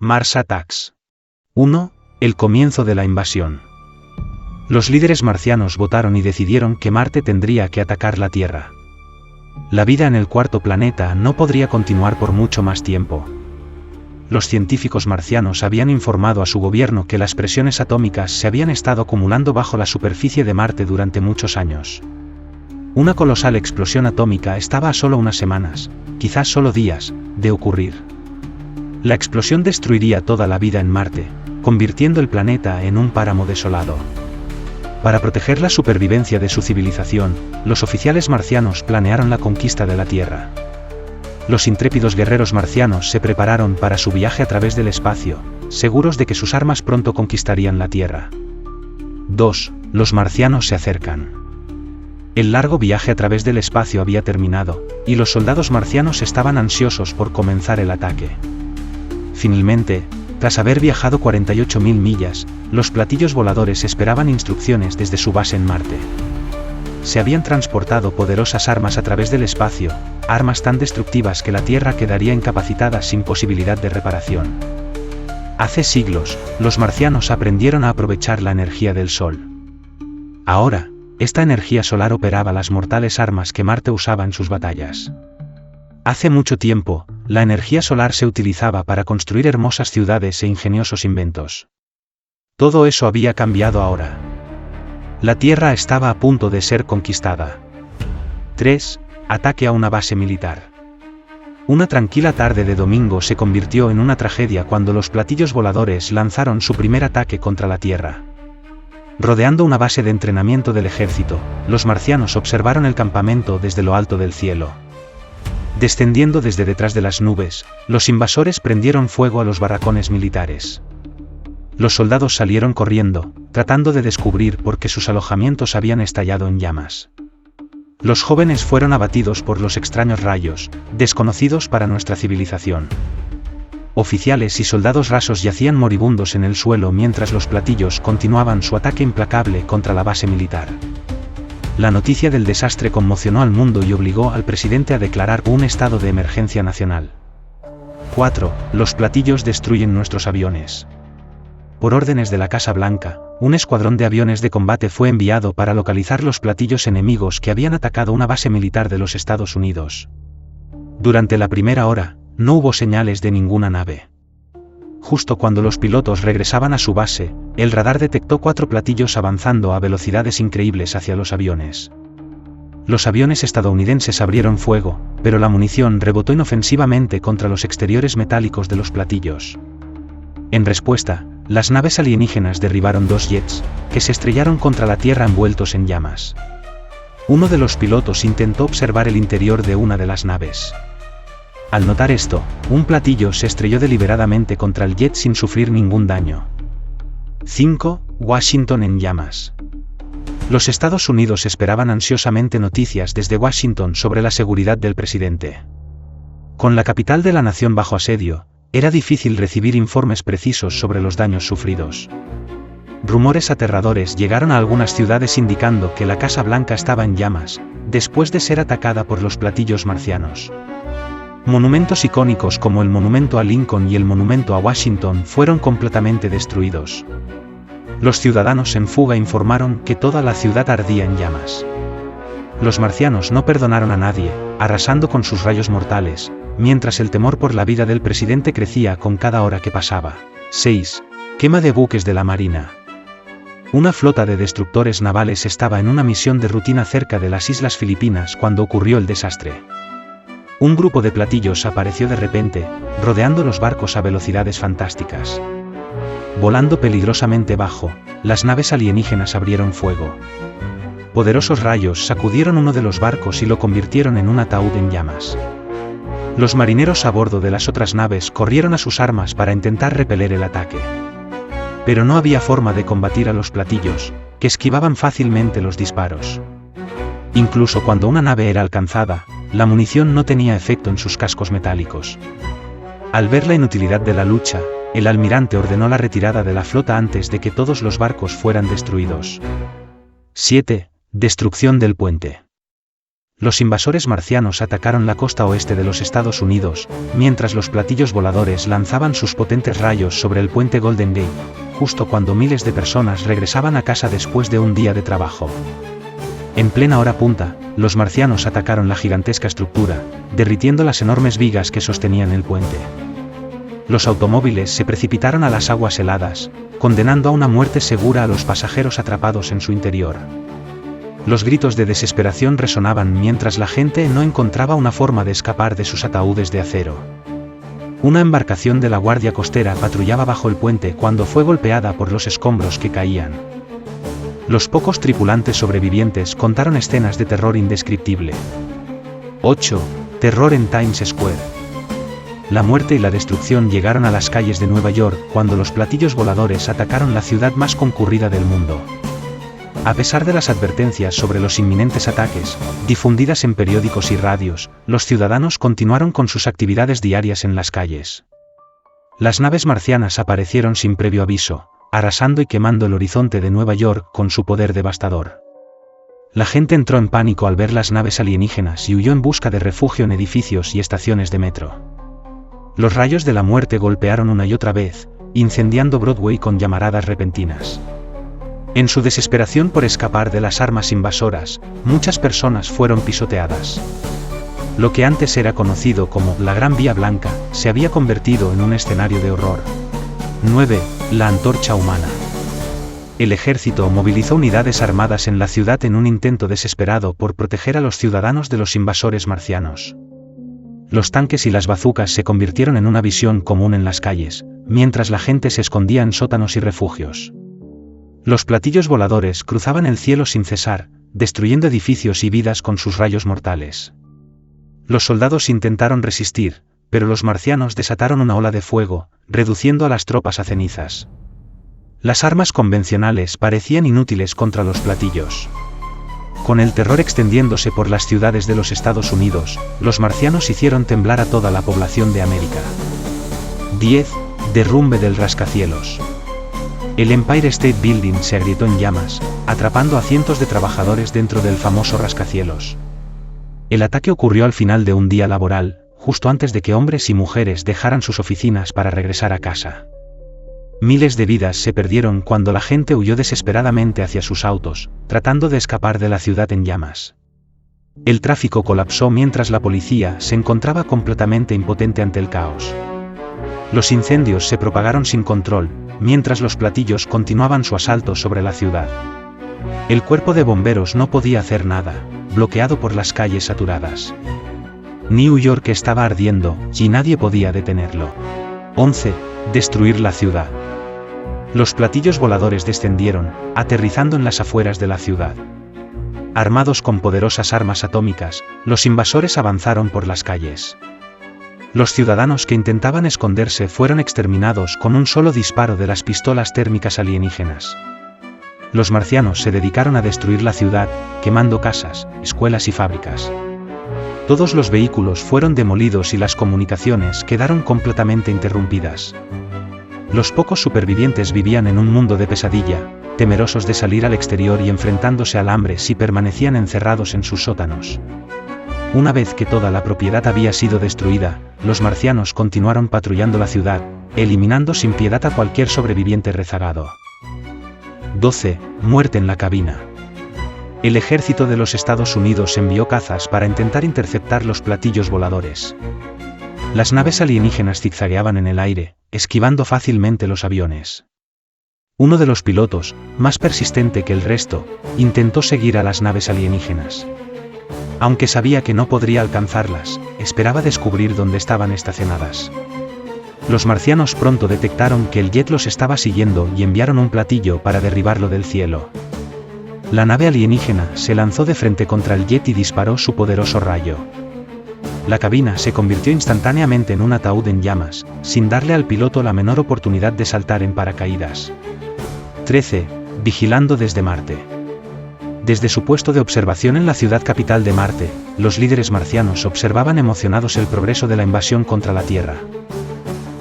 Mars Attacks. 1. El comienzo de la invasión. Los líderes marcianos votaron y decidieron que Marte tendría que atacar la Tierra. La vida en el cuarto planeta no podría continuar por mucho más tiempo. Los científicos marcianos habían informado a su gobierno que las presiones atómicas se habían estado acumulando bajo la superficie de Marte durante muchos años. Una colosal explosión atómica estaba a solo unas semanas, quizás solo días, de ocurrir. La explosión destruiría toda la vida en Marte, convirtiendo el planeta en un páramo desolado. Para proteger la supervivencia de su civilización, los oficiales marcianos planearon la conquista de la Tierra. Los intrépidos guerreros marcianos se prepararon para su viaje a través del espacio, seguros de que sus armas pronto conquistarían la Tierra. 2. Los marcianos se acercan. El largo viaje a través del espacio había terminado, y los soldados marcianos estaban ansiosos por comenzar el ataque. Finalmente, tras haber viajado 48.000 millas, los platillos voladores esperaban instrucciones desde su base en Marte. Se habían transportado poderosas armas a través del espacio, armas tan destructivas que la Tierra quedaría incapacitada sin posibilidad de reparación. Hace siglos, los marcianos aprendieron a aprovechar la energía del Sol. Ahora, esta energía solar operaba las mortales armas que Marte usaba en sus batallas. Hace mucho tiempo, la energía solar se utilizaba para construir hermosas ciudades e ingeniosos inventos. Todo eso había cambiado ahora. La Tierra estaba a punto de ser conquistada. 3. Ataque a una base militar. Una tranquila tarde de domingo se convirtió en una tragedia cuando los platillos voladores lanzaron su primer ataque contra la Tierra. Rodeando una base de entrenamiento del ejército, los marcianos observaron el campamento desde lo alto del cielo. Descendiendo desde detrás de las nubes, los invasores prendieron fuego a los barracones militares. Los soldados salieron corriendo, tratando de descubrir por qué sus alojamientos habían estallado en llamas. Los jóvenes fueron abatidos por los extraños rayos, desconocidos para nuestra civilización. Oficiales y soldados rasos yacían moribundos en el suelo mientras los platillos continuaban su ataque implacable contra la base militar. La noticia del desastre conmocionó al mundo y obligó al presidente a declarar un estado de emergencia nacional. 4. Los platillos destruyen nuestros aviones. Por órdenes de la Casa Blanca, un escuadrón de aviones de combate fue enviado para localizar los platillos enemigos que habían atacado una base militar de los Estados Unidos. Durante la primera hora, no hubo señales de ninguna nave. Justo cuando los pilotos regresaban a su base, el radar detectó 4 platillos avanzando a velocidades increíbles hacia los aviones. Los aviones estadounidenses abrieron fuego, pero la munición rebotó inofensivamente contra los exteriores metálicos de los platillos. En respuesta, las naves alienígenas derribaron 2 jets, que se estrellaron contra la Tierra envueltos en llamas. Uno de los pilotos intentó observar el interior de una de las naves. Al notar esto, un platillo se estrelló deliberadamente contra el jet sin sufrir ningún daño. 5. Washington en llamas. Los Estados Unidos esperaban ansiosamente noticias desde Washington sobre la seguridad del presidente. Con la capital de la nación bajo asedio, era difícil recibir informes precisos sobre los daños sufridos. Rumores aterradores llegaron a algunas ciudades indicando que la Casa Blanca estaba en llamas, después de ser atacada por los platillos marcianos. Monumentos icónicos como el monumento a Lincoln y el monumento a Washington fueron completamente destruidos. Los ciudadanos en fuga informaron que toda la ciudad ardía en llamas. Los marcianos no perdonaron a nadie, arrasando con sus rayos mortales, mientras el temor por la vida del presidente crecía con cada hora que pasaba. 6. Quema de buques de la Marina. Una flota de destructores navales estaba en una misión de rutina cerca de las Islas Filipinas cuando ocurrió el desastre. Un grupo de platillos apareció de repente, rodeando los barcos a velocidades fantásticas. Volando peligrosamente bajo, las naves alienígenas abrieron fuego. Poderosos rayos sacudieron uno de los barcos y lo convirtieron en un ataúd en llamas. Los marineros a bordo de las otras naves corrieron a sus armas para intentar repeler el ataque. Pero no había forma de combatir a los platillos, que esquivaban fácilmente los disparos. Incluso cuando una nave era alcanzada, la munición no tenía efecto en sus cascos metálicos. Al ver la inutilidad de la lucha, el almirante ordenó la retirada de la flota antes de que todos los barcos fueran destruidos. 7. Destrucción del puente. Los invasores marcianos atacaron la costa oeste de los Estados Unidos, mientras los platillos voladores lanzaban sus potentes rayos sobre el puente Golden Gate, justo cuando miles de personas regresaban a casa después de un día de trabajo. En plena hora punta, los marcianos atacaron la gigantesca estructura, derritiendo las enormes vigas que sostenían el puente. Los automóviles se precipitaron a las aguas heladas, condenando a una muerte segura a los pasajeros atrapados en su interior. Los gritos de desesperación resonaban mientras la gente no encontraba una forma de escapar de sus ataúdes de acero. Una embarcación de la Guardia Costera patrullaba bajo el puente cuando fue golpeada por los escombros que caían. Los pocos tripulantes sobrevivientes contaron escenas de terror indescriptible. 8. Terror en Times Square. La muerte y la destrucción llegaron a las calles de Nueva York cuando los platillos voladores atacaron la ciudad más concurrida del mundo. A pesar de las advertencias sobre los inminentes ataques, difundidas en periódicos y radios, los ciudadanos continuaron con sus actividades diarias en las calles. Las naves marcianas aparecieron sin previo aviso, arrasando y quemando el horizonte de Nueva York con su poder devastador. La gente entró en pánico al ver las naves alienígenas y huyó en busca de refugio en edificios y estaciones de metro. Los rayos de la muerte golpearon una y otra vez, incendiando Broadway con llamaradas repentinas. En su desesperación por escapar de las armas invasoras, muchas personas fueron pisoteadas. Lo que antes era conocido como la Gran Vía Blanca, se había convertido en un escenario de horror. 9. La antorcha humana. El ejército movilizó unidades armadas en la ciudad en un intento desesperado por proteger a los ciudadanos de los invasores marcianos. Los tanques y las bazucas se convirtieron en una visión común en las calles, mientras la gente se escondía en sótanos y refugios. Los platillos voladores cruzaban el cielo sin cesar, destruyendo edificios y vidas con sus rayos mortales. Los soldados intentaron resistir, pero los marcianos desataron una ola de fuego, reduciendo a las tropas a cenizas. Las armas convencionales parecían inútiles contra los platillos. Con el terror extendiéndose por las ciudades de los Estados Unidos, los marcianos hicieron temblar a toda la población de América. 10. Derrumbe del rascacielos. El Empire State Building se agrietó en llamas, atrapando a cientos de trabajadores dentro del famoso rascacielos. El ataque ocurrió al final de un día laboral, justo antes de que hombres y mujeres dejaran sus oficinas para regresar a casa. Miles de vidas se perdieron cuando la gente huyó desesperadamente hacia sus autos, tratando de escapar de la ciudad en llamas. El tráfico colapsó mientras la policía se encontraba completamente impotente ante el caos. Los incendios se propagaron sin control, mientras los platillos continuaban su asalto sobre la ciudad. El cuerpo de bomberos no podía hacer nada, bloqueado por las calles saturadas. New York estaba ardiendo, y nadie podía detenerlo. 11. Destruir la ciudad. Los platillos voladores descendieron, aterrizando en las afueras de la ciudad. Armados con poderosas armas atómicas, los invasores avanzaron por las calles. Los ciudadanos que intentaban esconderse fueron exterminados con un solo disparo de las pistolas térmicas alienígenas. Los marcianos se dedicaron a destruir la ciudad, quemando casas, escuelas y fábricas. Todos los vehículos fueron demolidos y las comunicaciones quedaron completamente interrumpidas. Los pocos supervivientes vivían en un mundo de pesadilla, temerosos de salir al exterior y enfrentándose al hambre si permanecían encerrados en sus sótanos. Una vez que toda la propiedad había sido destruida, los marcianos continuaron patrullando la ciudad, eliminando sin piedad a cualquier sobreviviente rezagado. 12. Muerte en la cabina. El ejército de los Estados Unidos envió cazas para intentar interceptar los platillos voladores. Las naves alienígenas zigzagueaban en el aire, esquivando fácilmente los aviones. Uno de los pilotos, más persistente que el resto, intentó seguir a las naves alienígenas. Aunque sabía que no podría alcanzarlas, esperaba descubrir dónde estaban estacionadas. Los marcianos pronto detectaron que el jet los estaba siguiendo y enviaron un platillo para derribarlo del cielo. La nave alienígena se lanzó de frente contra el jet y disparó su poderoso rayo. La cabina se convirtió instantáneamente en un ataúd en llamas, sin darle al piloto la menor oportunidad de saltar en paracaídas. 13. Vigilando desde Marte. Desde su puesto de observación en la ciudad capital de Marte, los líderes marcianos observaban emocionados el progreso de la invasión contra la Tierra.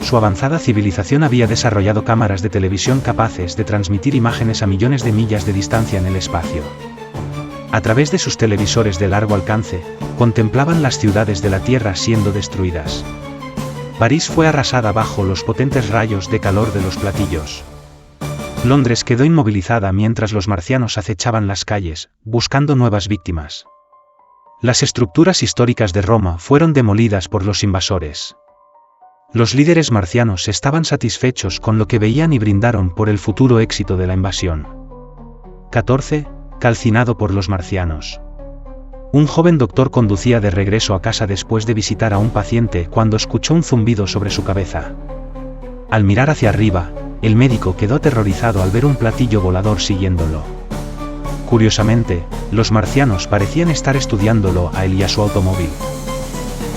Su avanzada civilización había desarrollado cámaras de televisión capaces de transmitir imágenes a millones de millas de distancia en el espacio. A través de sus televisores de largo alcance, contemplaban las ciudades de la Tierra siendo destruidas. París fue arrasada bajo los potentes rayos de calor de los platillos. Londres quedó inmovilizada mientras los marcianos acechaban las calles, buscando nuevas víctimas. Las estructuras históricas de Roma fueron demolidas por los invasores. Los líderes marcianos estaban satisfechos con lo que veían y brindaron por el futuro éxito de la invasión. 14. Calcinado por los marcianos. Un joven doctor conducía de regreso a casa después de visitar a un paciente cuando escuchó un zumbido sobre su cabeza. Al mirar hacia arriba, el médico quedó aterrorizado al ver un platillo volador siguiéndolo. Curiosamente, los marcianos parecían estar estudiándolo a él y a su automóvil.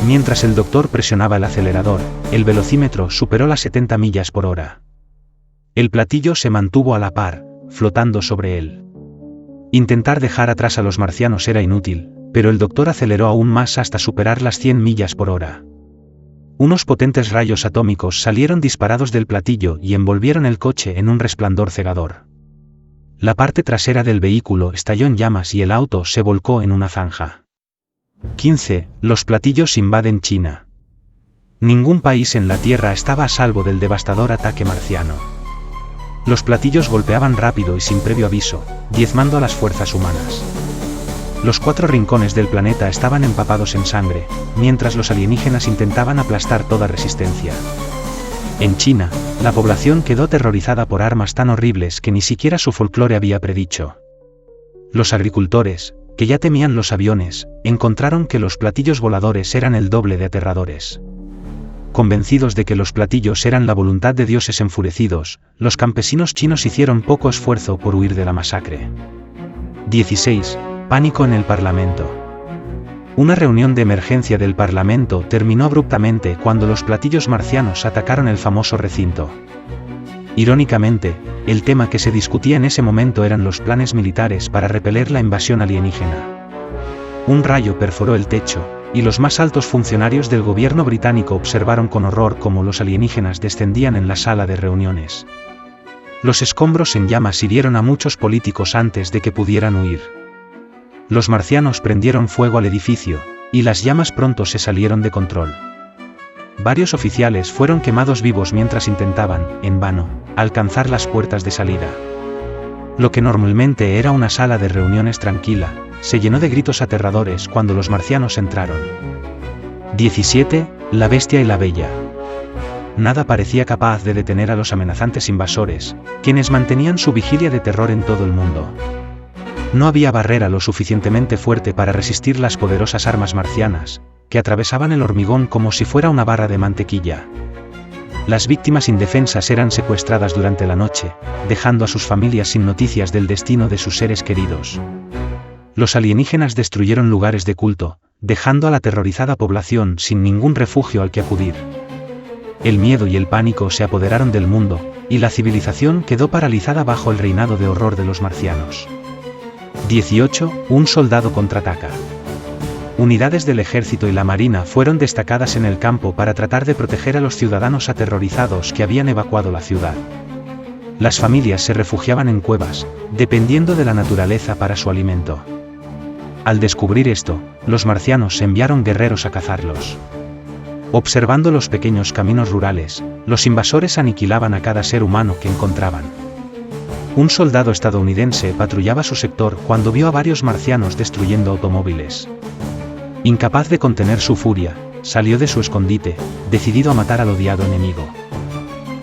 Mientras el doctor presionaba el acelerador, el velocímetro superó las 70 millas por hora. El platillo se mantuvo a la par, flotando sobre él. Intentar dejar atrás a los marcianos era inútil, pero el doctor aceleró aún más hasta superar las 100 millas por hora. Unos potentes rayos atómicos salieron disparados del platillo y envolvieron el coche en un resplandor cegador. La parte trasera del vehículo estalló en llamas y el auto se volcó en una zanja. 15. Los platillos invaden China. Ningún país en la Tierra estaba a salvo del devastador ataque marciano. Los platillos golpeaban rápido y sin previo aviso, diezmando a las fuerzas humanas. Los 4 rincones del planeta estaban empapados en sangre, mientras los alienígenas intentaban aplastar toda resistencia. En China, la población quedó aterrorizada por armas tan horribles que ni siquiera su folclore había predicho. Los agricultores, que ya temían los aviones, encontraron que los platillos voladores eran el doble de aterradores. Convencidos de que los platillos eran la voluntad de dioses enfurecidos, los campesinos chinos hicieron poco esfuerzo por huir de la masacre. 16. Pánico en el Parlamento. Una reunión de emergencia del Parlamento terminó abruptamente cuando los platillos marcianos atacaron el famoso recinto. Irónicamente, el tema que se discutía en ese momento eran los planes militares para repeler la invasión alienígena. Un rayo perforó el techo, y los más altos funcionarios del gobierno británico observaron con horror cómo los alienígenas descendían en la sala de reuniones. Los escombros en llamas hirieron a muchos políticos antes de que pudieran huir. Los marcianos prendieron fuego al edificio, y las llamas pronto se salieron de control. Varios oficiales fueron quemados vivos mientras intentaban, en vano, alcanzar las puertas de salida. Lo que normalmente era una sala de reuniones tranquila, se llenó de gritos aterradores cuando los marcianos entraron. 17. La bestia y la bella. Nada parecía capaz de detener a los amenazantes invasores, quienes mantenían su vigilia de terror en todo el mundo. No había barrera lo suficientemente fuerte para resistir las poderosas armas marcianas, que atravesaban el hormigón como si fuera una barra de mantequilla. Las víctimas indefensas eran secuestradas durante la noche, dejando a sus familias sin noticias del destino de sus seres queridos. Los alienígenas destruyeron lugares de culto, dejando a la aterrorizada población sin ningún refugio al que acudir. El miedo y el pánico se apoderaron del mundo, y la civilización quedó paralizada bajo el reinado de horror de los marcianos. 18. Un soldado contraataca. Unidades del ejército y la marina fueron destacadas en el campo para tratar de proteger a los ciudadanos aterrorizados que habían evacuado la ciudad. Las familias se refugiaban en cuevas, dependiendo de la naturaleza para su alimento. Al descubrir esto, los marcianos enviaron guerreros a cazarlos. Observando los pequeños caminos rurales, los invasores aniquilaban a cada ser humano que encontraban. Un soldado estadounidense patrullaba su sector cuando vio a varios marcianos destruyendo automóviles. Incapaz de contener su furia, salió de su escondite, decidido a matar al odiado enemigo.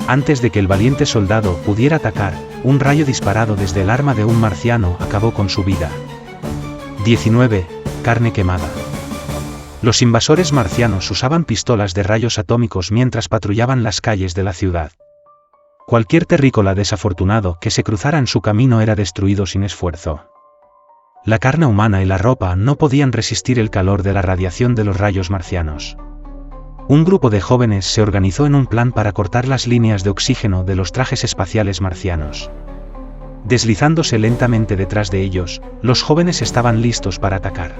Antes de que el valiente soldado pudiera atacar, un rayo disparado desde el arma de un marciano acabó con su vida. 19. Carne quemada. Los invasores marcianos usaban pistolas de rayos atómicos mientras patrullaban las calles de la ciudad. Cualquier terrícola desafortunado que se cruzara en su camino era destruido sin esfuerzo. La carne humana y la ropa no podían resistir el calor de la radiación de los rayos marcianos. Un grupo de jóvenes se organizó en un plan para cortar las líneas de oxígeno de los trajes espaciales marcianos. Deslizándose lentamente detrás de ellos, los jóvenes estaban listos para atacar.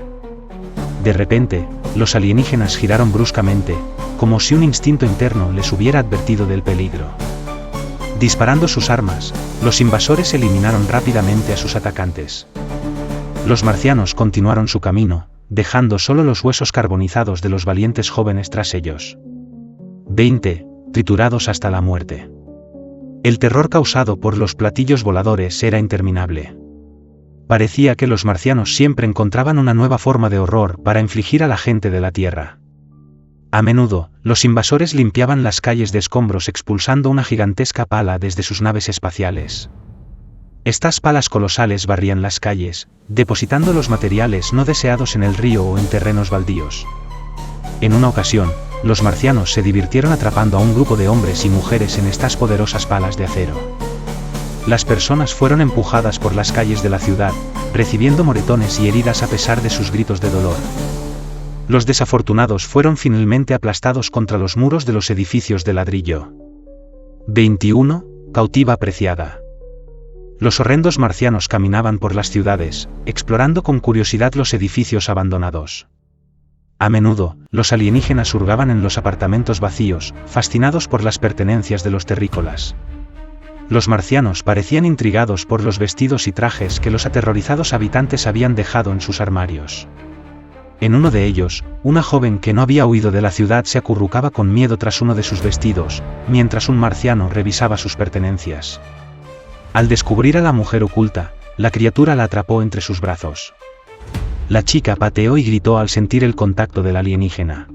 De repente, los alienígenas giraron bruscamente, como si un instinto interno les hubiera advertido del peligro. Disparando sus armas, los invasores eliminaron rápidamente a sus atacantes. Los marcianos continuaron su camino, dejando solo los huesos carbonizados de los valientes jóvenes tras ellos. 20. Triturados hasta la muerte. El terror causado por los platillos voladores era interminable. Parecía que los marcianos siempre encontraban una nueva forma de horror para infligir a la gente de la Tierra. A menudo, los invasores limpiaban las calles de escombros expulsando una gigantesca pala desde sus naves espaciales. Estas palas colosales barrían las calles, depositando los materiales no deseados en el río o en terrenos baldíos. En una ocasión, los marcianos se divirtieron atrapando a un grupo de hombres y mujeres en estas poderosas palas de acero. Las personas fueron empujadas por las calles de la ciudad, recibiendo moretones y heridas a pesar de sus gritos de dolor. Los desafortunados fueron finalmente aplastados contra los muros de los edificios de ladrillo. 21. Cautiva apreciada. Los horrendos marcianos caminaban por las ciudades, explorando con curiosidad los edificios abandonados. A menudo, los alienígenas hurgaban en los apartamentos vacíos, fascinados por las pertenencias de los terrícolas. Los marcianos parecían intrigados por los vestidos y trajes que los aterrorizados habitantes habían dejado en sus armarios. En uno de ellos, una joven que no había huido de la ciudad se acurrucaba con miedo tras uno de sus vestidos, mientras un marciano revisaba sus pertenencias. Al descubrir a la mujer oculta, la criatura la atrapó entre sus brazos. La chica pateó y gritó al sentir el contacto del alienígena.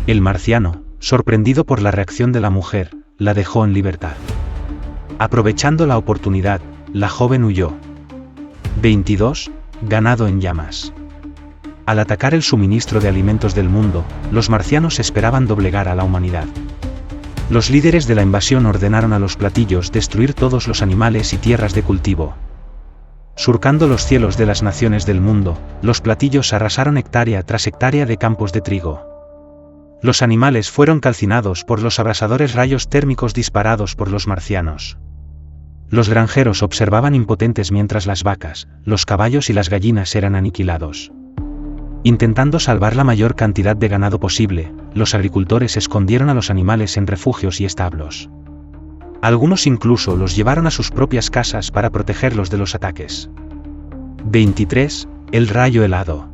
El marciano, sorprendido por la reacción de la mujer, la dejó en libertad. Aprovechando la oportunidad, la joven huyó. 22. Ganado en llamas. Al atacar el suministro de alimentos del mundo, los marcianos esperaban doblegar a la humanidad. Los líderes de la invasión ordenaron a los platillos destruir todos los animales y tierras de cultivo. Surcando los cielos de las naciones del mundo, los platillos arrasaron hectárea tras hectárea de campos de trigo. Los animales fueron calcinados por los abrasadores rayos térmicos disparados por los marcianos. Los granjeros observaban impotentes mientras las vacas, los caballos y las gallinas eran aniquilados. Intentando salvar la mayor cantidad de ganado posible, los agricultores escondieron a los animales en refugios y establos. Algunos incluso los llevaron a sus propias casas para protegerlos de los ataques. 23. El rayo helado.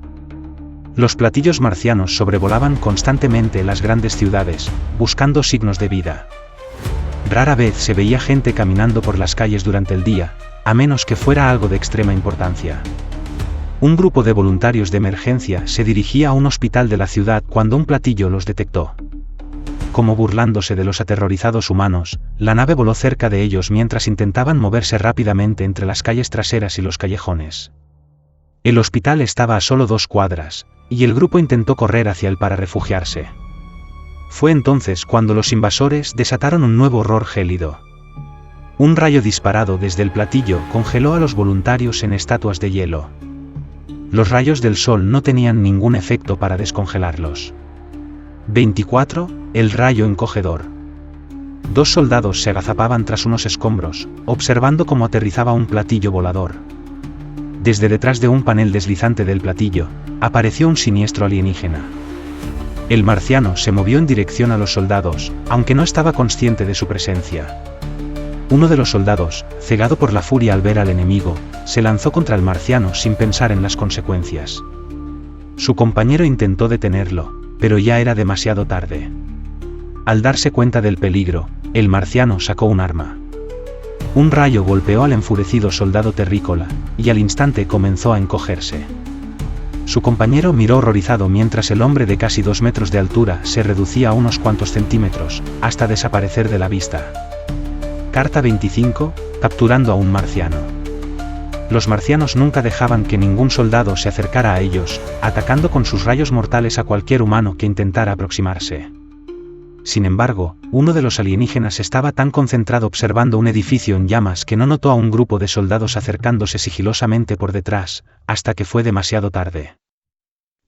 Los platillos marcianos sobrevolaban constantemente las grandes ciudades, buscando signos de vida. Rara vez se veía gente caminando por las calles durante el día, a menos que fuera algo de extrema importancia. Un grupo de voluntarios de emergencia se dirigía a un hospital de la ciudad cuando un platillo los detectó. Como burlándose de los aterrorizados humanos, la nave voló cerca de ellos mientras intentaban moverse rápidamente entre las calles traseras y los callejones. El hospital estaba a solo 2 cuadras, y el grupo intentó correr hacia él para refugiarse. Fue entonces cuando los invasores desataron un nuevo horror gélido. Un rayo disparado desde el platillo congeló a los voluntarios en estatuas de hielo. Los rayos del sol no tenían ningún efecto para descongelarlos. 24. El rayo encogedor. 2 soldados se agazapaban tras unos escombros, observando cómo aterrizaba un platillo volador. Desde detrás de un panel deslizante del platillo, apareció un siniestro alienígena. El marciano se movió en dirección a los soldados, aunque no estaba consciente de su presencia. Uno de los soldados, cegado por la furia al ver al enemigo, se lanzó contra el marciano sin pensar en las consecuencias. Su compañero intentó detenerlo, pero ya era demasiado tarde. Al darse cuenta del peligro, el marciano sacó un arma. Un rayo golpeó al enfurecido soldado terrícola, y al instante comenzó a encogerse. Su compañero miró horrorizado mientras el hombre de casi 2 metros de altura se reducía a unos cuantos centímetros, hasta desaparecer de la vista. Carta 25, capturando a un marciano. Los marcianos nunca dejaban que ningún soldado se acercara a ellos, atacando con sus rayos mortales a cualquier humano que intentara aproximarse. Sin embargo, uno de los alienígenas estaba tan concentrado observando un edificio en llamas que no notó a un grupo de soldados acercándose sigilosamente por detrás, hasta que fue demasiado tarde.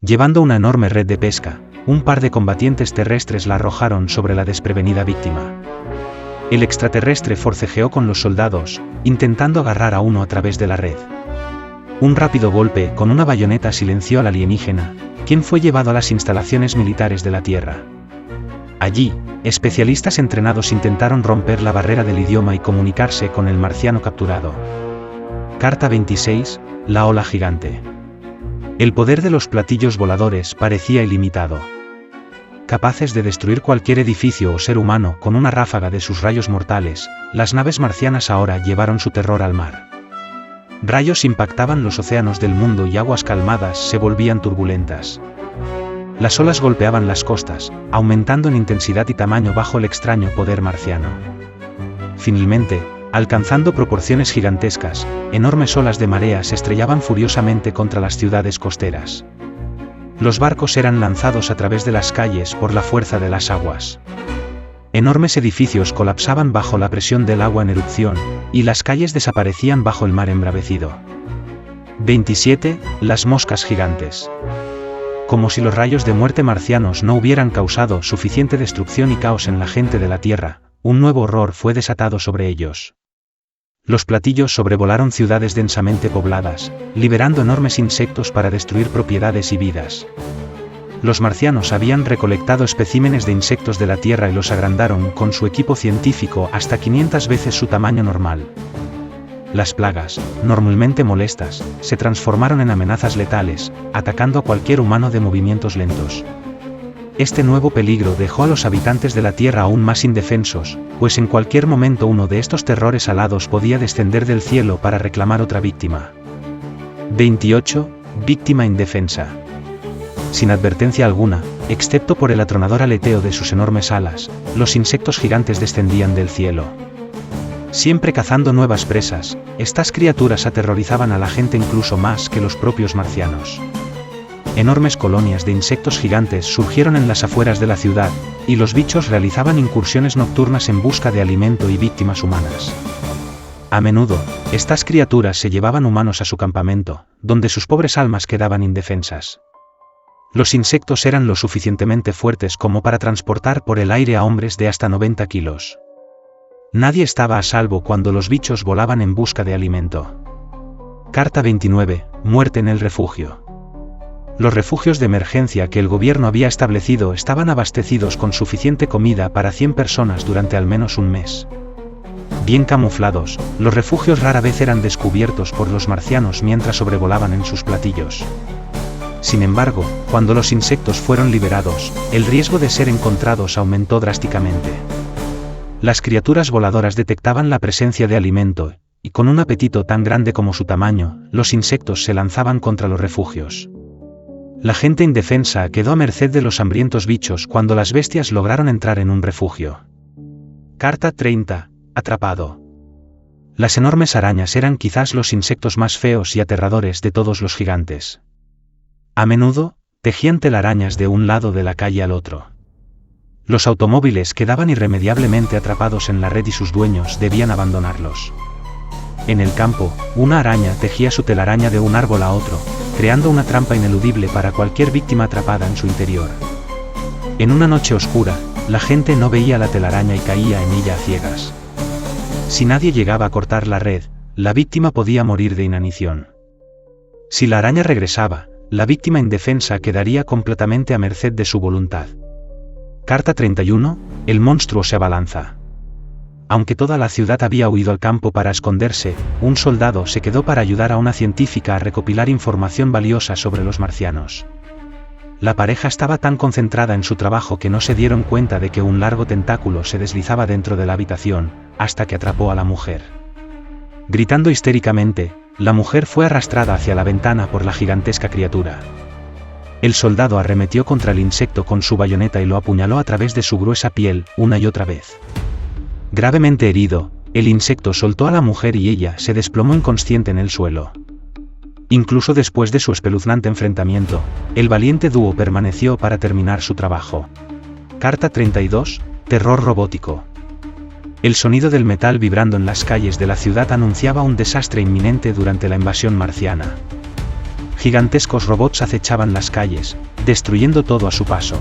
Llevando una enorme red de pesca, un par de combatientes terrestres la arrojaron sobre la desprevenida víctima. El extraterrestre forcejeó con los soldados, intentando agarrar a uno a través de la red. Un rápido golpe con una bayoneta silenció al alienígena, quien fue llevado a las instalaciones militares de la Tierra. Allí, especialistas entrenados intentaron romper la barrera del idioma y comunicarse con el marciano capturado. Carta 26, la ola gigante. El poder de los platillos voladores parecía ilimitado. Capaces de destruir cualquier edificio o ser humano con una ráfaga de sus rayos mortales, las naves marcianas ahora llevaron su terror al mar. Rayos impactaban los océanos del mundo y aguas calmadas se volvían turbulentas. Las olas golpeaban las costas, aumentando en intensidad y tamaño bajo el extraño poder marciano. Finalmente, alcanzando proporciones gigantescas, enormes olas de marea se estrellaban furiosamente contra las ciudades costeras. Los barcos eran lanzados a través de las calles por la fuerza de las aguas. Enormes edificios colapsaban bajo la presión del agua en erupción, y las calles desaparecían bajo el mar embravecido. 27. Las moscas gigantes. Como si los rayos de muerte marcianos no hubieran causado suficiente destrucción y caos en la gente de la Tierra, un nuevo horror fue desatado sobre ellos. Los platillos sobrevolaron ciudades densamente pobladas, liberando enormes insectos para destruir propiedades y vidas. Los marcianos habían recolectado especímenes de insectos de la Tierra y los agrandaron con su equipo científico hasta 500 veces su tamaño normal. Las plagas, normalmente molestas, se transformaron en amenazas letales, atacando a cualquier humano de movimientos lentos. Este nuevo peligro dejó a los habitantes de la Tierra aún más indefensos, pues en cualquier momento uno de estos terrores alados podía descender del cielo para reclamar otra víctima. 28. Víctima indefensa. Sin advertencia alguna, excepto por el atronador aleteo de sus enormes alas, los insectos gigantes descendían del cielo. Siempre cazando nuevas presas, estas criaturas aterrorizaban a la gente incluso más que los propios marcianos. Enormes colonias de insectos gigantes surgieron en las afueras de la ciudad, y los bichos realizaban incursiones nocturnas en busca de alimento y víctimas humanas. A menudo, estas criaturas se llevaban humanos a su campamento, donde sus pobres almas quedaban indefensas. Los insectos eran lo suficientemente fuertes como para transportar por el aire a hombres de hasta 90 kilos. Nadie estaba a salvo cuando los bichos volaban en busca de alimento. Carta 29, muerte en el refugio. Los refugios de emergencia que el gobierno había establecido estaban abastecidos con suficiente comida para 100 personas durante al menos un mes. Bien camuflados, los refugios rara vez eran descubiertos por los marcianos mientras sobrevolaban en sus platillos. Sin embargo, cuando los insectos fueron liberados, el riesgo de ser encontrados aumentó drásticamente. Las criaturas voladoras detectaban la presencia de alimento, y con un apetito tan grande como su tamaño, los insectos se lanzaban contra los refugios. La gente indefensa quedó a merced de los hambrientos bichos cuando las bestias lograron entrar en un refugio. Carta 30, atrapado. Las enormes arañas eran quizás los insectos más feos y aterradores de todos los gigantes. A menudo, tejían telarañas de un lado de la calle al otro. Los automóviles quedaban irremediablemente atrapados en la red y sus dueños debían abandonarlos. En el campo, una araña tejía su telaraña de un árbol a otro, creando una trampa ineludible para cualquier víctima atrapada en su interior. En una noche oscura, la gente no veía la telaraña y caía en ella a ciegas. Si nadie llegaba a cortar la red, la víctima podía morir de inanición. Si la araña regresaba, la víctima indefensa quedaría completamente a merced de su voluntad. Carta 31, el monstruo se abalanza. Aunque toda la ciudad había huido al campo para esconderse, un soldado se quedó para ayudar a una científica a recopilar información valiosa sobre los marcianos. La pareja estaba tan concentrada en su trabajo que no se dieron cuenta de que un largo tentáculo se deslizaba dentro de la habitación, hasta que atrapó a la mujer. Gritando histéricamente, la mujer fue arrastrada hacia la ventana por la gigantesca criatura. El soldado arremetió contra el insecto con su bayoneta y lo apuñaló a través de su gruesa piel, una y otra vez. Gravemente herido, el insecto soltó a la mujer y ella se desplomó inconsciente en el suelo. Incluso después de su espeluznante enfrentamiento, el valiente dúo permaneció para terminar su trabajo. Carta 32, terror robótico. El sonido del metal vibrando en las calles de la ciudad anunciaba un desastre inminente durante la invasión marciana. Gigantescos robots acechaban las calles, destruyendo todo a su paso.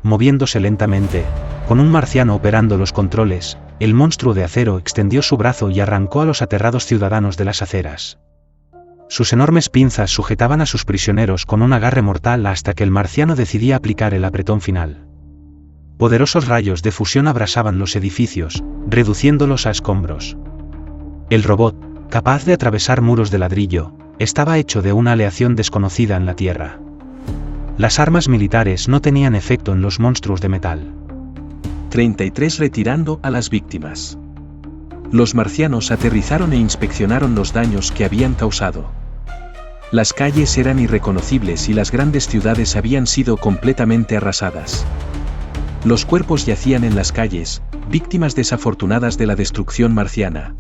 Moviéndose lentamente, con un marciano operando los controles, el monstruo de acero extendió su brazo y arrancó a los aterrados ciudadanos de las aceras. Sus enormes pinzas sujetaban a sus prisioneros con un agarre mortal hasta que el marciano decidía aplicar el apretón final. Poderosos rayos de fusión abrasaban los edificios, reduciéndolos a escombros. El robot, capaz de atravesar muros de ladrillo, estaba hecho de una aleación desconocida en la Tierra. Las armas militares no tenían efecto en los monstruos de metal. 33 Retirando a las víctimas. Los marcianos aterrizaron e inspeccionaron los daños que habían causado. Las calles eran irreconocibles y las grandes ciudades habían sido completamente arrasadas. Los cuerpos yacían en las calles, víctimas desafortunadas de la destrucción marciana.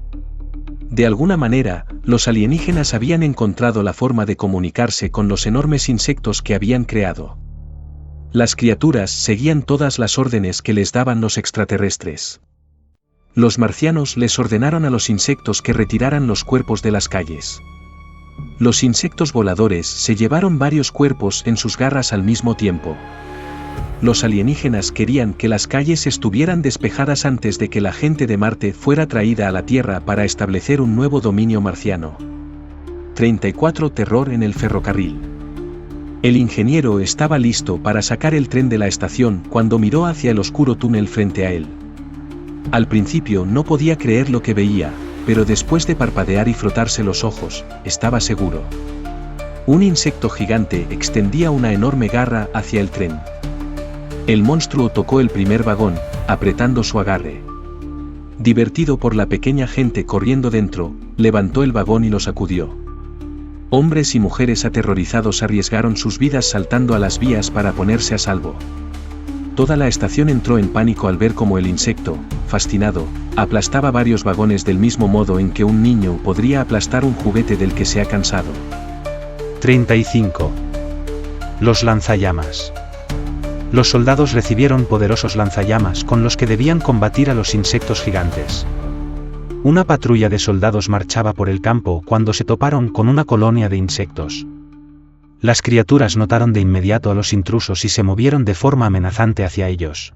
De alguna manera, los alienígenas habían encontrado la forma de comunicarse con los enormes insectos que habían creado. Las criaturas seguían todas las órdenes que les daban los extraterrestres. Los marcianos les ordenaron a los insectos que retiraran los cuerpos de las calles. Los insectos voladores se llevaron varios cuerpos en sus garras al mismo tiempo. Los alienígenas querían que las calles estuvieran despejadas antes de que la gente de Marte fuera traída a la Tierra para establecer un nuevo dominio marciano. 34 Terror en el ferrocarril. El ingeniero estaba listo para sacar el tren de la estación cuando miró hacia el oscuro túnel frente a él. Al principio no podía creer lo que veía, pero después de parpadear y frotarse los ojos, estaba seguro. Un insecto gigante extendía una enorme garra hacia el tren. El monstruo tocó el primer vagón, apretando su agarre. Divertido por la pequeña gente corriendo dentro, levantó el vagón y lo sacudió. Hombres y mujeres aterrorizados arriesgaron sus vidas saltando a las vías para ponerse a salvo. Toda la estación entró en pánico al ver cómo el insecto, fascinado, aplastaba varios vagones del mismo modo en que un niño podría aplastar un juguete del que se ha cansado. 35. Los lanzallamas. Los soldados recibieron poderosos lanzallamas con los que debían combatir a los insectos gigantes. Una patrulla de soldados marchaba por el campo cuando se toparon con una colonia de insectos. Las criaturas notaron de inmediato a los intrusos y se movieron de forma amenazante hacia ellos.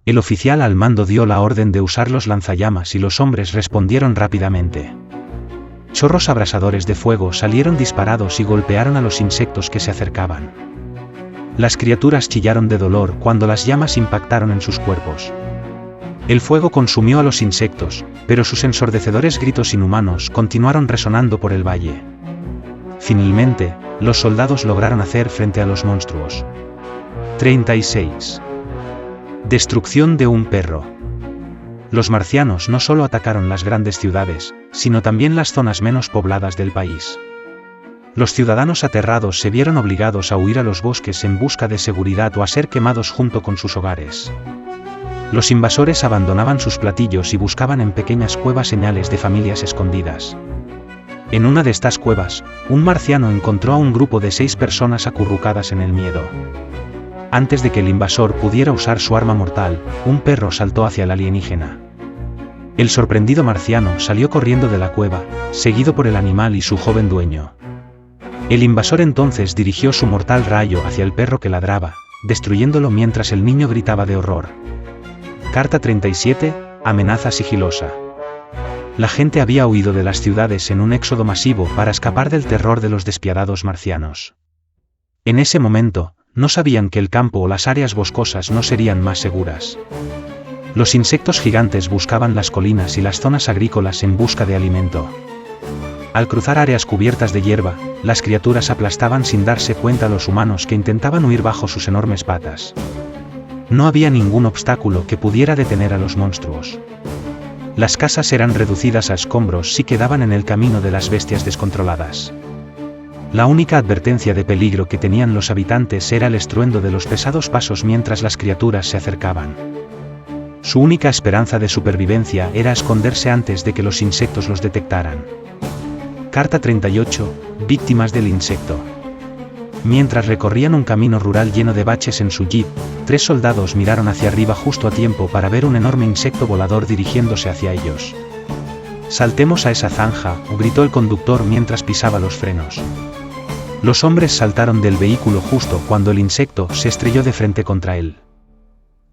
El oficial al mando dio la orden de usar los lanzallamas y los hombres respondieron rápidamente. Chorros abrasadores de fuego salieron disparados y golpearon a los insectos que se acercaban. Las criaturas chillaron de dolor cuando las llamas impactaron en sus cuerpos. El fuego consumió a los insectos, pero sus ensordecedores gritos inhumanos continuaron resonando por el valle. Finalmente, los soldados lograron hacer frente a los monstruos. 36. Destrucción de un perro. Los marcianos no solo atacaron las grandes ciudades, sino también las zonas menos pobladas del país. Los ciudadanos aterrados se vieron obligados a huir a los bosques en busca de seguridad o a ser quemados junto con sus hogares. Los invasores abandonaban sus platillos y buscaban en pequeñas cuevas señales de familias escondidas. En una de estas cuevas, un marciano encontró a un grupo de 6 personas acurrucadas en el miedo. Antes de que el invasor pudiera usar su arma mortal, un perro saltó hacia el alienígena. El sorprendido marciano salió corriendo de la cueva, seguido por el animal y su joven dueño. El invasor entonces dirigió su mortal rayo hacia el perro que ladraba, destruyéndolo mientras el niño gritaba de horror. Carta 37, amenaza sigilosa. La gente había huido de las ciudades en un éxodo masivo para escapar del terror de los despiadados marcianos. En ese momento, no sabían que el campo o las áreas boscosas no serían más seguras. Los insectos gigantes buscaban las colinas y las zonas agrícolas en busca de alimento. Al cruzar áreas cubiertas de hierba, las criaturas aplastaban sin darse cuenta a los humanos que intentaban huir bajo sus enormes patas. No había ningún obstáculo que pudiera detener a los monstruos. Las casas eran reducidas a escombros si quedaban en el camino de las bestias descontroladas. La única advertencia de peligro que tenían los habitantes era el estruendo de los pesados pasos mientras las criaturas se acercaban. Su única esperanza de supervivencia era esconderse antes de que los insectos los detectaran. Carta 38, víctimas del insecto. Mientras recorrían un camino rural lleno de baches en su jeep, 3 soldados miraron hacia arriba justo a tiempo para ver un enorme insecto volador dirigiéndose hacia ellos. «Saltemos a esa zanja», gritó el conductor mientras pisaba los frenos. Los hombres saltaron del vehículo justo cuando el insecto se estrelló de frente contra él.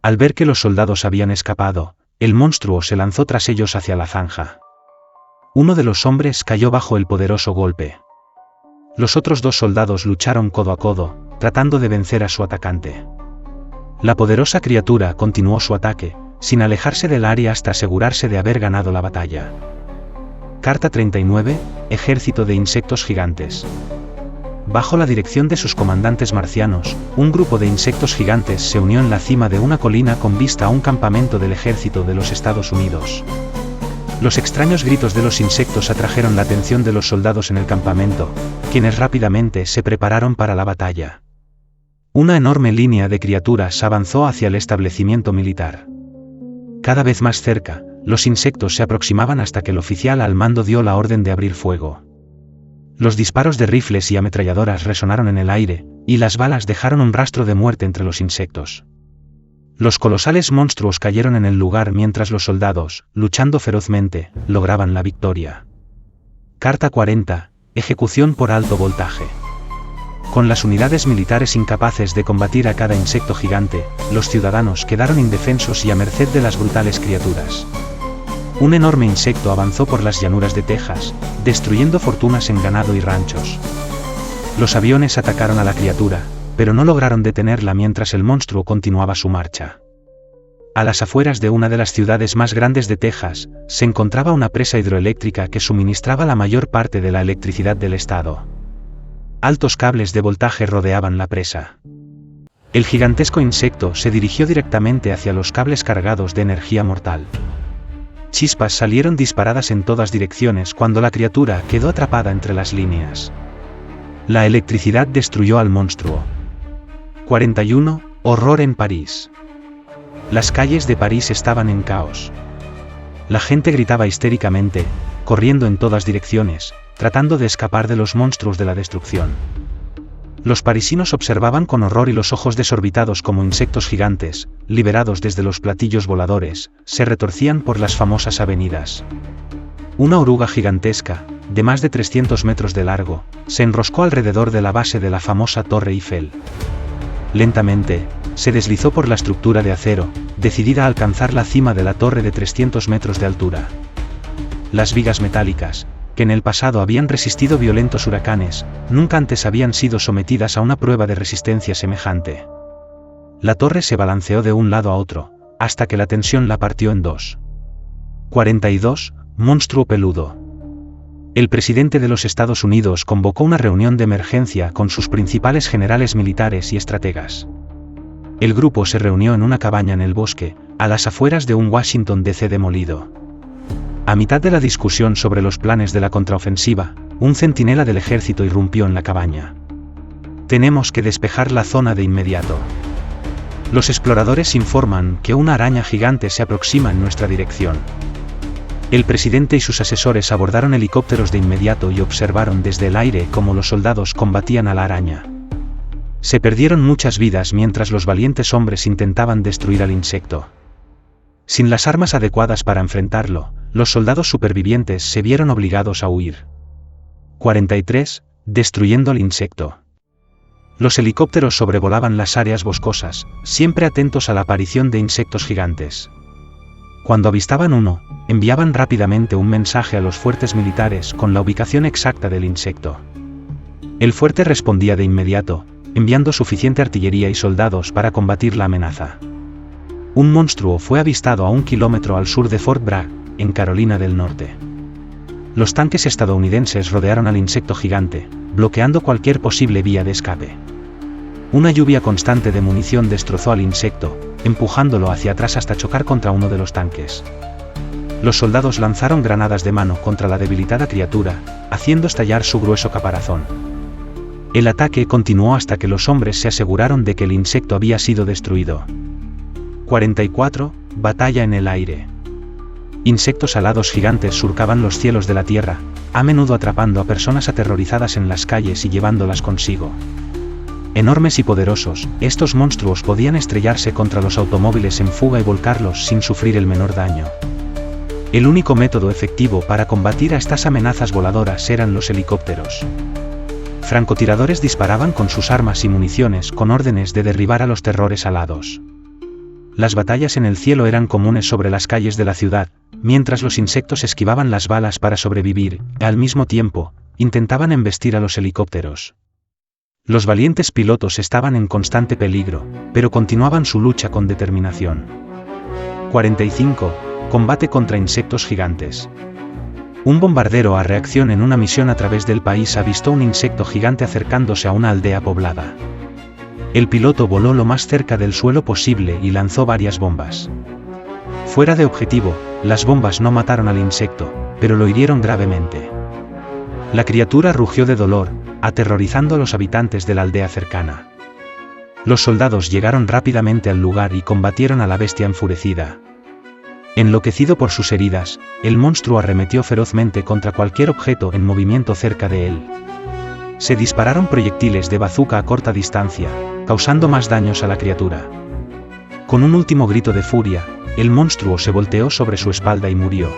Al ver que los soldados habían escapado, el monstruo se lanzó tras ellos hacia la zanja. Uno de los hombres cayó bajo el poderoso golpe. Los otros 2 soldados lucharon codo a codo, tratando de vencer a su atacante. La poderosa criatura continuó su ataque, sin alejarse del área hasta asegurarse de haber ganado la batalla. Carta 39, Ejército de insectos gigantes. Bajo la dirección de sus comandantes marcianos, un grupo de insectos gigantes se unió en la cima de una colina con vista a un campamento del ejército de los Estados Unidos. Los extraños gritos de los insectos atrajeron la atención de los soldados en el campamento, quienes rápidamente se prepararon para la batalla. Una enorme línea de criaturas avanzó hacia el establecimiento militar. Cada vez más cerca, los insectos se aproximaban hasta que el oficial al mando dio la orden de abrir fuego. Los disparos de rifles y ametralladoras resonaron en el aire, y las balas dejaron un rastro de muerte entre los insectos. Los colosales monstruos cayeron en el lugar mientras los soldados, luchando ferozmente, lograban la victoria. Carta 40, Ejecución por alto voltaje. Con las unidades militares incapaces de combatir a cada insecto gigante, los ciudadanos quedaron indefensos y a merced de las brutales criaturas. Un enorme insecto avanzó por las llanuras de Texas, destruyendo fortunas en ganado y ranchos. Los aviones atacaron a la criatura, pero no lograron detenerla mientras el monstruo continuaba su marcha. A las afueras de una de las ciudades más grandes de Texas, se encontraba una presa hidroeléctrica que suministraba la mayor parte de la electricidad del estado. Altos cables de voltaje rodeaban la presa. El gigantesco insecto se dirigió directamente hacia los cables cargados de energía mortal. Chispas salieron disparadas en todas direcciones cuando la criatura quedó atrapada entre las líneas. La electricidad destruyó al monstruo. 41. Horror en París. Las calles de París estaban en caos. La gente gritaba histéricamente, corriendo en todas direcciones, tratando de escapar de los monstruos de la destrucción. Los parisinos observaban con horror y los ojos desorbitados como insectos gigantes, liberados desde los platillos voladores, se retorcían por las famosas avenidas. Una oruga gigantesca, de más de 300 metros de largo, se enroscó alrededor de la base de la famosa Torre Eiffel. Lentamente, se deslizó por la estructura de acero, decidida a alcanzar la cima de la torre de 300 metros de altura. Las vigas metálicas, que en el pasado habían resistido violentos huracanes, nunca antes habían sido sometidas a una prueba de resistencia semejante. La torre se balanceó de un lado a otro, hasta que la tensión la partió en dos. 42. Monstruo peludo. El presidente de los Estados Unidos convocó una reunión de emergencia con sus principales generales militares y estrategas. El grupo se reunió en una cabaña en el bosque, a las afueras de un Washington DC demolido. A mitad de la discusión sobre los planes de la contraofensiva, un centinela del ejército irrumpió en la cabaña. Tenemos que despejar la zona de inmediato. Los exploradores informan que una araña gigante se aproxima en nuestra dirección. El presidente y sus asesores abordaron helicópteros de inmediato y observaron desde el aire cómo los soldados combatían a la araña. Se perdieron muchas vidas mientras los valientes hombres intentaban destruir al insecto. Sin las armas adecuadas para enfrentarlo, los soldados supervivientes se vieron obligados a huir. 43. Destruyendo al insecto. Los helicópteros sobrevolaban las áreas boscosas, siempre atentos a la aparición de insectos gigantes. Cuando avistaban uno, enviaban rápidamente un mensaje a los fuertes militares con la ubicación exacta del insecto. El fuerte respondía de inmediato, enviando suficiente artillería y soldados para combatir la amenaza. Un monstruo fue avistado a 1 kilómetro al sur de Fort Bragg, en Carolina del Norte. Los tanques estadounidenses rodearon al insecto gigante, bloqueando cualquier posible vía de escape. Una lluvia constante de munición destrozó al insecto, empujándolo hacia atrás hasta chocar contra uno de los tanques. Los soldados lanzaron granadas de mano contra la debilitada criatura, haciendo estallar su grueso caparazón. El ataque continuó hasta que los hombres se aseguraron de que el insecto había sido destruido. 44. Batalla en el aire. Insectos alados gigantes surcaban los cielos de la Tierra, a menudo atrapando a personas aterrorizadas en las calles y llevándolas consigo. Enormes y poderosos, estos monstruos podían estrellarse contra los automóviles en fuga y volcarlos sin sufrir el menor daño. El único método efectivo para combatir a estas amenazas voladoras eran los helicópteros. Francotiradores disparaban con sus armas y municiones con órdenes de derribar a los terrores alados. Las batallas en el cielo eran comunes sobre las calles de la ciudad, mientras los insectos esquivaban las balas para sobrevivir, y al mismo tiempo, intentaban embestir a los helicópteros. Los valientes pilotos estaban en constante peligro, pero continuaban su lucha con determinación. 45. Combate contra insectos gigantes. Un bombardero a reacción en una misión a través del país avistó un insecto gigante acercándose a una aldea poblada. El piloto voló lo más cerca del suelo posible y lanzó varias bombas. Fuera de objetivo, las bombas no mataron al insecto, pero lo hirieron gravemente. La criatura rugió de dolor, aterrorizando a los habitantes de la aldea cercana. Los soldados llegaron rápidamente al lugar y combatieron a la bestia enfurecida. Enloquecido por sus heridas, el monstruo arremetió ferozmente contra cualquier objeto en movimiento cerca de él. Se dispararon proyectiles de bazuca a corta distancia, causando más daños a la criatura. Con un último grito de furia, el monstruo se volteó sobre su espalda y murió.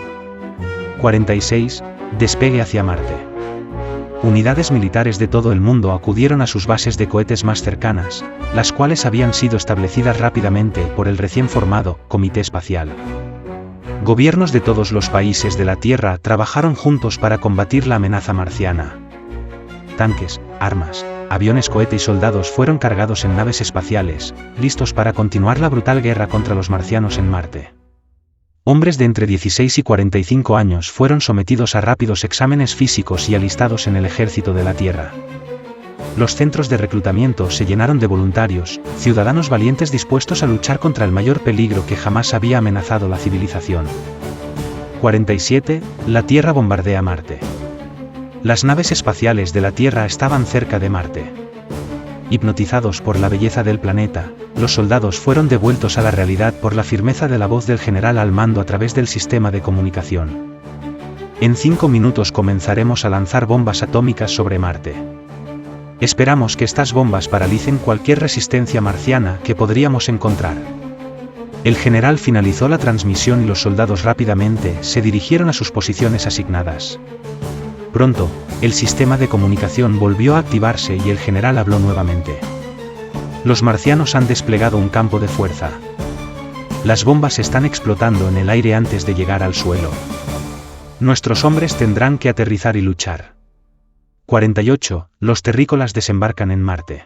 46. Despegue hacia Marte. Unidades militares de todo el mundo acudieron a sus bases de cohetes más cercanas, las cuales habían sido establecidas rápidamente por el recién formado Comité Espacial. Gobiernos de todos los países de la Tierra trabajaron juntos para combatir la amenaza marciana. Tanques, armas, aviones cohete y soldados fueron cargados en naves espaciales, listos para continuar la brutal guerra contra los marcianos en Marte. Hombres de entre 16 y 45 años fueron sometidos a rápidos exámenes físicos y alistados en el ejército de la Tierra. Los centros de reclutamiento se llenaron de voluntarios, ciudadanos valientes dispuestos a luchar contra el mayor peligro que jamás había amenazado la civilización. 47. La Tierra bombardea Marte. Las naves espaciales de la Tierra estaban cerca de Marte. Hipnotizados por la belleza del planeta, los soldados fueron devueltos a la realidad por la firmeza de la voz del general al mando a través del sistema de comunicación. En 5 minutos comenzaremos a lanzar bombas atómicas sobre Marte. Esperamos que estas bombas paralicen cualquier resistencia marciana que podríamos encontrar. El general finalizó la transmisión y los soldados rápidamente se dirigieron a sus posiciones asignadas. Pronto, el sistema de comunicación volvió a activarse y el general habló nuevamente. Los marcianos han desplegado un campo de fuerza. Las bombas están explotando en el aire antes de llegar al suelo. Nuestros hombres tendrán que aterrizar y luchar. 48. Los terrícolas desembarcan en Marte.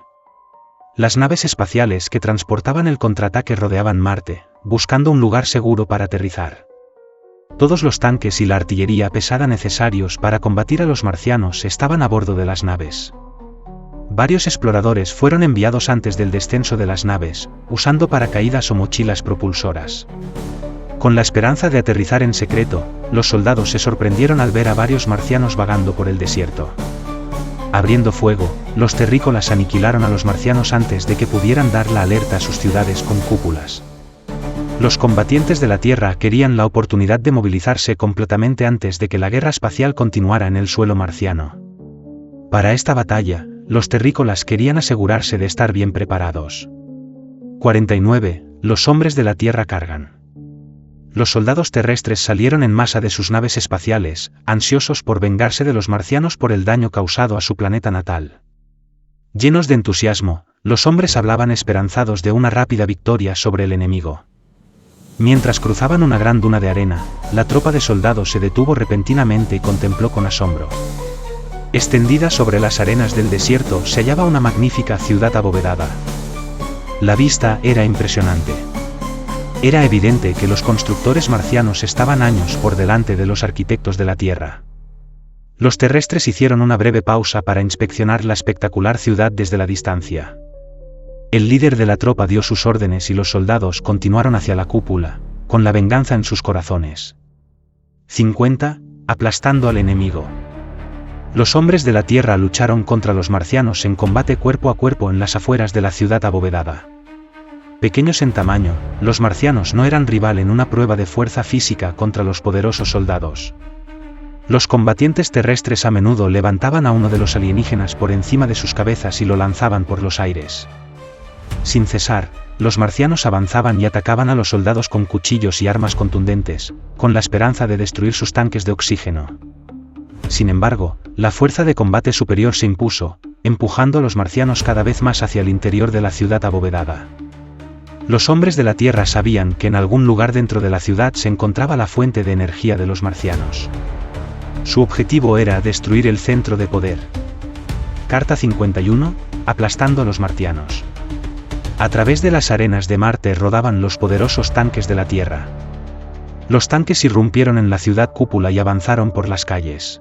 Las naves espaciales que transportaban el contraataque rodeaban Marte, buscando un lugar seguro para aterrizar. Todos los tanques y la artillería pesada necesarios para combatir a los marcianos estaban a bordo de las naves. Varios exploradores fueron enviados antes del descenso de las naves, usando paracaídas o mochilas propulsoras. Con la esperanza de aterrizar en secreto, los soldados se sorprendieron al ver a varios marcianos vagando por el desierto. Abriendo fuego, los terrícolas aniquilaron a los marcianos antes de que pudieran dar la alerta a sus ciudades con cúpulas. Los combatientes de la Tierra querían la oportunidad de movilizarse completamente antes de que la guerra espacial continuara en el suelo marciano. Para esta batalla, los terrícolas querían asegurarse de estar bien preparados. 49. Los hombres de la Tierra cargan. Los soldados terrestres salieron en masa de sus naves espaciales, ansiosos por vengarse de los marcianos por el daño causado a su planeta natal. Llenos de entusiasmo, los hombres hablaban esperanzados de una rápida victoria sobre el enemigo. Mientras cruzaban una gran duna de arena, la tropa de soldados se detuvo repentinamente y contempló con asombro. Extendida sobre las arenas del desierto se hallaba una magnífica ciudad abovedada. La vista era impresionante. Era evidente que los constructores marcianos estaban años por delante de los arquitectos de la Tierra. Los terrestres hicieron una breve pausa para inspeccionar la espectacular ciudad desde la distancia. El líder de la tropa dio sus órdenes y los soldados continuaron hacia la cúpula, con la venganza en sus corazones. 50. Aplastando al enemigo. Los hombres de la Tierra lucharon contra los marcianos en combate cuerpo a cuerpo en las afueras de la ciudad abovedada. Pequeños en tamaño, los marcianos no eran rival en una prueba de fuerza física contra los poderosos soldados. Los combatientes terrestres a menudo levantaban a uno de los alienígenas por encima de sus cabezas y lo lanzaban por los aires. Sin cesar, los marcianos avanzaban y atacaban a los soldados con cuchillos y armas contundentes, con la esperanza de destruir sus tanques de oxígeno. Sin embargo, la fuerza de combate superior se impuso, empujando a los marcianos cada vez más hacia el interior de la ciudad abovedada. Los hombres de la Tierra sabían que en algún lugar dentro de la ciudad se encontraba la fuente de energía de los marcianos. Su objetivo era destruir el centro de poder. Carta 51, aplastando a los marcianos. A través de las arenas de Marte rodaban los poderosos tanques de la Tierra. Los tanques irrumpieron en la ciudad cúpula y avanzaron por las calles.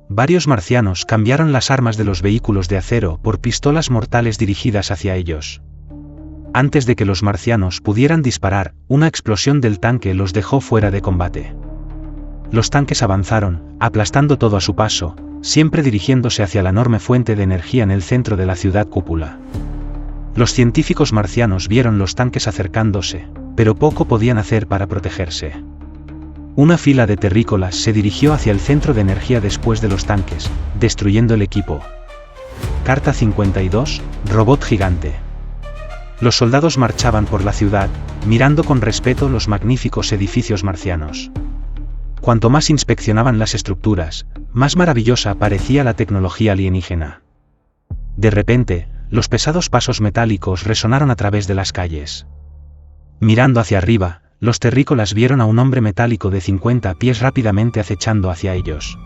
Varios marcianos cambiaron las armas de los vehículos de acero por pistolas mortales dirigidas hacia ellos. Antes de que los marcianos pudieran disparar, una explosión del tanque los dejó fuera de combate. Los tanques avanzaron, aplastando todo a su paso, siempre dirigiéndose hacia la enorme fuente de energía en el centro de la ciudad cúpula. Los científicos marcianos vieron los tanques acercándose, pero poco podían hacer para protegerse. Una fila de terrícolas se dirigió hacia el centro de energía después de los tanques, destruyendo el equipo. Carta 52, robot gigante. Los soldados marchaban por la ciudad, mirando con respeto los magníficos edificios marcianos. Cuanto más inspeccionaban las estructuras, más maravillosa parecía la tecnología alienígena. De repente, los pesados pasos metálicos resonaron a través de las calles. Mirando hacia arriba, los terrícolas vieron a un hombre metálico de 50 pies rápidamente acechando hacia ellos.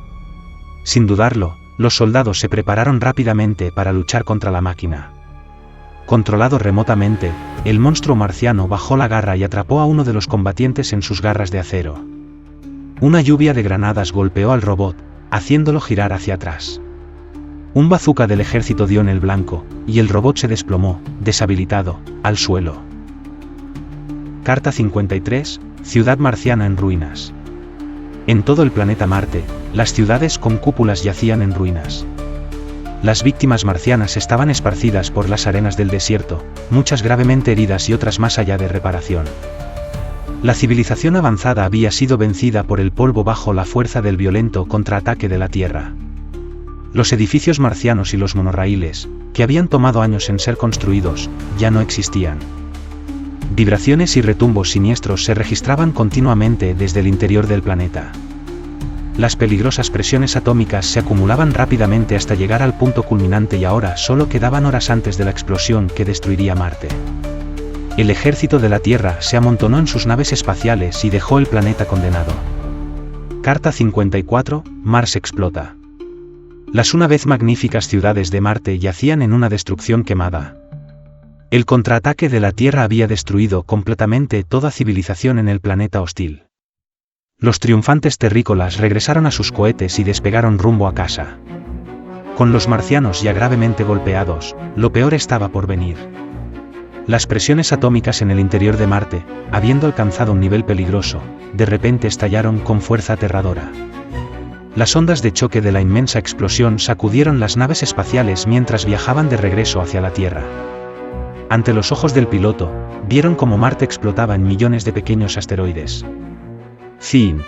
Sin dudarlo, los soldados se prepararon rápidamente para luchar contra la máquina. Controlado remotamente, el monstruo marciano bajó la garra y atrapó a uno de los combatientes en sus garras de acero. Una lluvia de granadas golpeó al robot, haciéndolo girar hacia atrás. Un bazooka del ejército dio en el blanco, y el robot se desplomó, deshabilitado, al suelo. Carta 53, ciudad marciana en ruinas. En todo el planeta Marte, las ciudades con cúpulas yacían en ruinas. Las víctimas marcianas estaban esparcidas por las arenas del desierto, muchas gravemente heridas y otras más allá de reparación. La civilización avanzada había sido vencida por el polvo bajo la fuerza del violento contraataque de la Tierra. Los edificios marcianos y los monorraíles, que habían tomado años en ser construidos, ya no existían. Vibraciones y retumbos siniestros se registraban continuamente desde el interior del planeta. Las peligrosas presiones atómicas se acumulaban rápidamente hasta llegar al punto culminante y ahora solo quedaban horas antes de la explosión que destruiría Marte. El ejército de la Tierra se amontonó en sus naves espaciales y dejó el planeta condenado. Carta 54, Mars explota. Las una vez magníficas ciudades de Marte yacían en una destrucción quemada. El contraataque de la Tierra había destruido completamente toda civilización en el planeta hostil. Los triunfantes terrícolas regresaron a sus cohetes y despegaron rumbo a casa. Con los marcianos ya gravemente golpeados, lo peor estaba por venir. Las presiones atómicas en el interior de Marte, habiendo alcanzado un nivel peligroso, de repente estallaron con fuerza aterradora. Las ondas de choque de la inmensa explosión sacudieron las naves espaciales mientras viajaban de regreso hacia la Tierra. Ante los ojos del piloto, vieron cómo Marte explotaba en millones de pequeños asteroides. Fin.